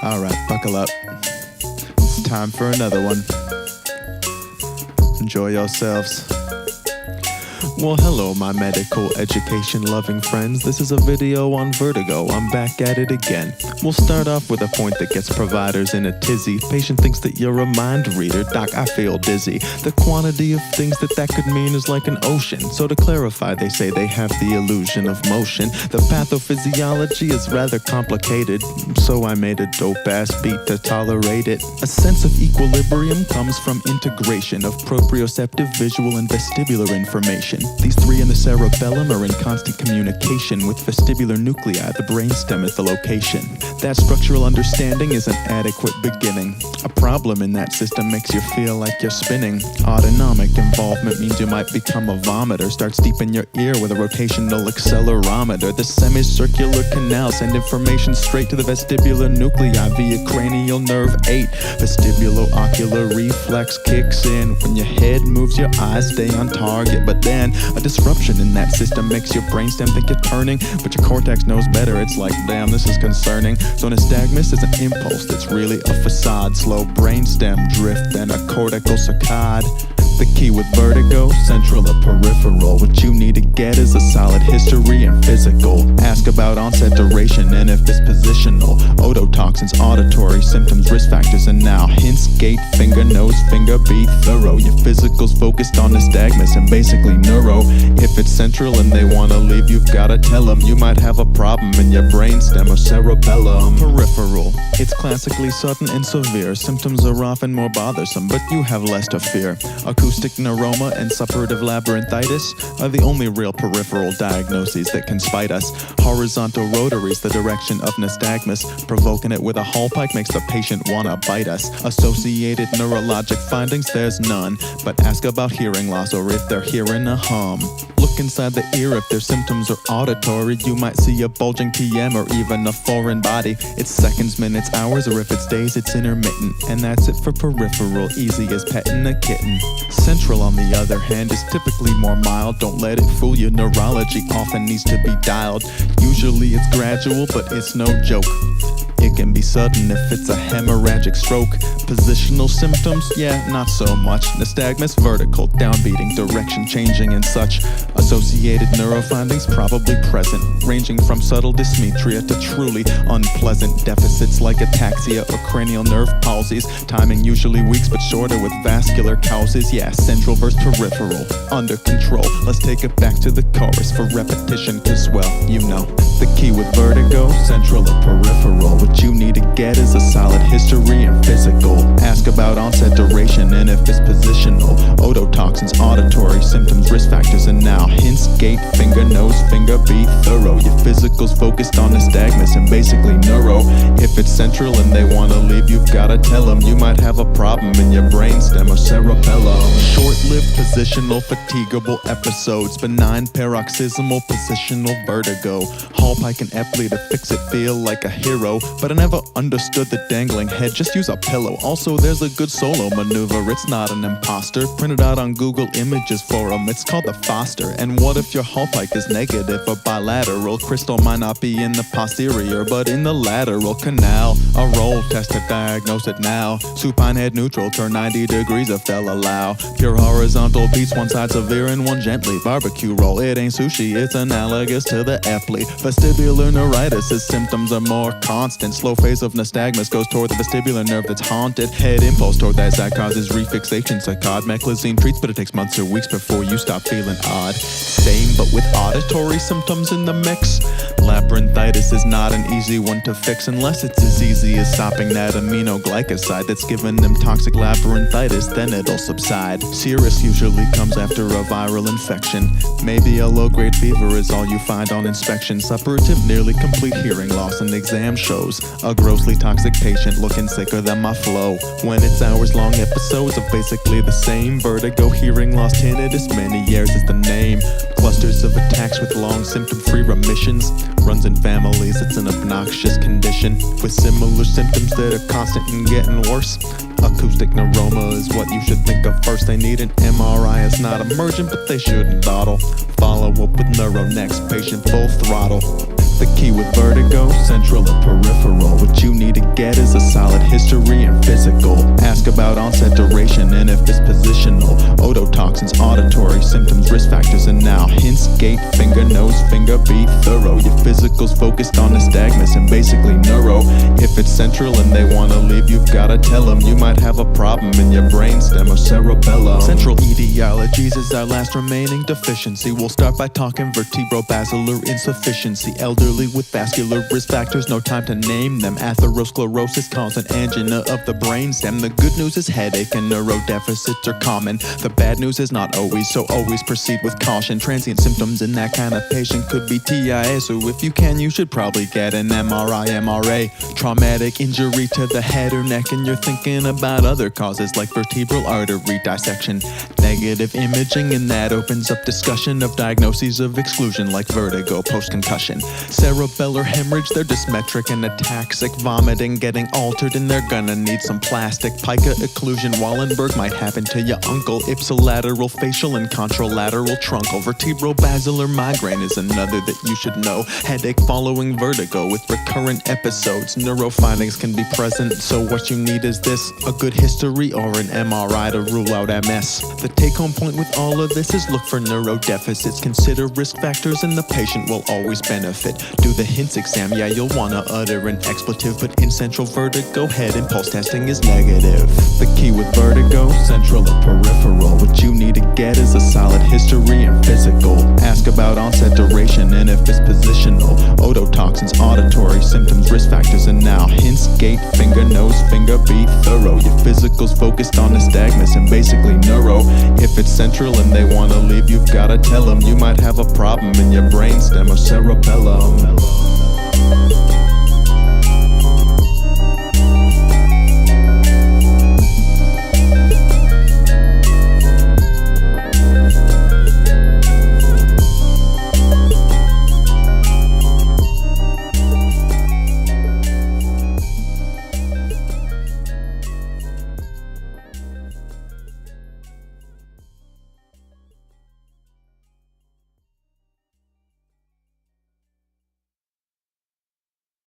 Alright, buckle up. It's time for another one. Enjoy yourselves. Well, hello, my medical education loving friends. This is a video on vertigo. I'm back at it again. We'll start off with a point that gets providers in a tizzy. Patient thinks that you're a mind reader. Doc, I feel dizzy. The quantity of things that could mean is like an ocean. So to clarify, they say they have the illusion of motion. The pathophysiology is rather complicated, so I made a dope-ass beat to tolerate it. A sense of equilibrium comes from integration of proprioceptive, visual, and vestibular information. These three in the cerebellum are in constant communication with vestibular nuclei. The brainstem is the location. That structural understanding is an adequate beginning. A problem in that system makes you feel like you're spinning. Autonomic involvement means you might become a vomiter. Starts deep in your ear with a rotational accelerometer. The semicircular canals send information straight to the vestibular nuclei via cranial nerve 8. Vestibulo-ocular reflex kicks in. When your head moves, your eyes stay on target. But then a disruption in that system makes your brainstem think you're turning, but your cortex knows better. It's like, damn, this is concerning. So nystagmus is an impulse that's really a facade. Slow brainstem drift and a cortical saccade. The key with vertigo, central or peripheral. What you need to get is a solid history and physical. Ask about onset, duration, and if it's positional. Ototoxins, auditory symptoms, risk factors, and now hints, gait, finger, nose, finger, be thorough. Your physical's focused on nystagmus and basically neuro. If it's central and they wanna leave, you've gotta tell them you might have a problem in your brainstem or cerebellum. Peripheral, it's classically sudden and severe. Symptoms are often more bothersome, but you have less to fear. Acoustic neuroma and suppurative labyrinthitis are the only real peripheral diagnoses that can spite us. Horizontal rotaries, the direction of nystagmus. Provoking it with a hallpike makes the patient wanna bite us. Associated neurologic findings, there's none. But ask about hearing loss or if they're hearing a hum. Look inside the ear if their symptoms are auditory. You might see a bulging TM or even a foreign body. It's seconds, minutes, hours, or if it's days, it's intermittent. And that's it for peripheral, easy as petting a kitten. Central, on the other hand, is typically more mild. Don't let it fool you, neurology often needs to be dialed. Usually it's gradual, but it's no joke. It can be sudden if it's a hemorrhagic stroke. Positional symptoms, yeah, not so much. Nystagmus, vertical, downbeating, direction changing and such. Associated neurofindings probably present, ranging from subtle dysmetria to truly unpleasant deficits like ataxia or cranial nerve palsies. Timing usually weeks but shorter with vascular causes. Yeah, central versus peripheral, under control. Let's take it back to the chorus for repetition, cause well, you know. The key with vertigo, central or peripheral. What you need to get is a solid history and physical. Ask about onset, duration, and if it's positional. Ototoxins, auditory symptoms, risk factors, and now hints, gait, finger, nose, finger, be thorough. Your physical's focused on nystagmus and basically neuro. If it's central and they wanna leave, you've gotta tell them you might have a problem in your brainstem or cerebellum. Short-lived positional fatigable episodes. Benign paroxysmal positional vertigo. Hallpike and Epley to fix it, feel like a hero. But I never understood the dangling head, just use a pillow. Also, there's a good solo maneuver, it's not an imposter. Printed out on Google Images forum, it's called the Foster. And what if your hallpike is negative or bilateral? Crystal might not be in the posterior, but in the lateral canal. A roll test to diagnose it now. Supine head neutral, turn 90 degrees if they'll allow. Pure horizontal beats, one side severe and one gently. Barbecue roll, it ain't sushi, it's analogous to the Epley. Vestibular neuritis, its symptoms are more constant. Slow phase of nystagmus goes toward the vestibular nerve that's haunted. Head impulse toward that side causes refixation. Saccade meclizine treats, but it takes months or weeks before you stop feeling odd. Same, but with auditory symptoms in the mix. Labyrinthitis is not an easy one to fix unless it's as easy as stopping that aminoglycoside that's giving them toxic labyrinthitis, then it'll subside. Serous usually comes after a viral infection. Maybe a low-grade fever is all you find on inspection. Suppurative, nearly complete hearing loss and exam shows a grossly toxic patient looking sicker than my flow. When it's hours-long episodes of basically the same. Vertigo, hearing loss, tinnitus, many years is the name. Clusters of attacks with long symptom-free remissions. Runs in families, it's an obnoxious condition with similar symptoms that are constant and getting worse. Acoustic neuroma is what you should think of first. They need an MRI, it's not emergent, but they shouldn't dawdle. Follow up with neuro next, patient full throttle. The key with vertigo, central or peripheral. What you need to get is a solid history and physical. Ask about onset, duration, and if it's positional. Ototoxins, auditory symptoms, risk factors, and now hints, gait, finger, nose, finger, be thorough. Your physical's focused on nystagmus and basically neuro. If it's central and they wanna leave, you've gotta tell them you might have a problem in your brainstem or cerebellum. Central etiologies is our last remaining deficiency. We'll start by talking vertebrobasilar insufficiency. Elderly with vascular risk factors, no time to name them. Atherosclerosis causing angina of the brainstem. The good news is headache and neurodeficits are common. The bad news is not always, so always proceed with caution. Transient symptoms in that kind of patient could be TIA, so if you can, you should probably get an MRI, MRA. Traumatic injury to the head or neck, and you're thinking about other causes like vertebral artery dissection. Negative imaging, and that opens up discussion of diagnoses of exclusion like vertigo, post-concussion. Cerebellar hemorrhage, they're dysmetric and ataxic. Vomiting, getting altered, and they're gonna need some plastic. Pica occlusion, Wallenberg might happen to your uncle. Ipsilateral facial and contralateral truncal. Vertebrobasilar migraine is another that you should know. Headache following vertigo with recurrent episodes. Neuro findings can be present, so what you need is this: a good history or an MRI to rule out MS. The take-home point with all of this is look for neurodeficits. Consider risk factors and the patient will always benefit. Do the hints exam, yeah, you'll wanna utter an expletive, but in central vertigo, head and pulse testing is negative. The key with vertigo, central or peripheral. What you need to get is a solid history and physical. Ask about onset, duration, and if it's positional. Ototoxins, auditory symptoms, risk factors, and now hints, gait, finger, nose, finger, be thorough. Your physical's focused on nystagmus and basically neuro. If it's central and they wanna leave, you've gotta tell them you might have a problem in your brainstem or cerebellum.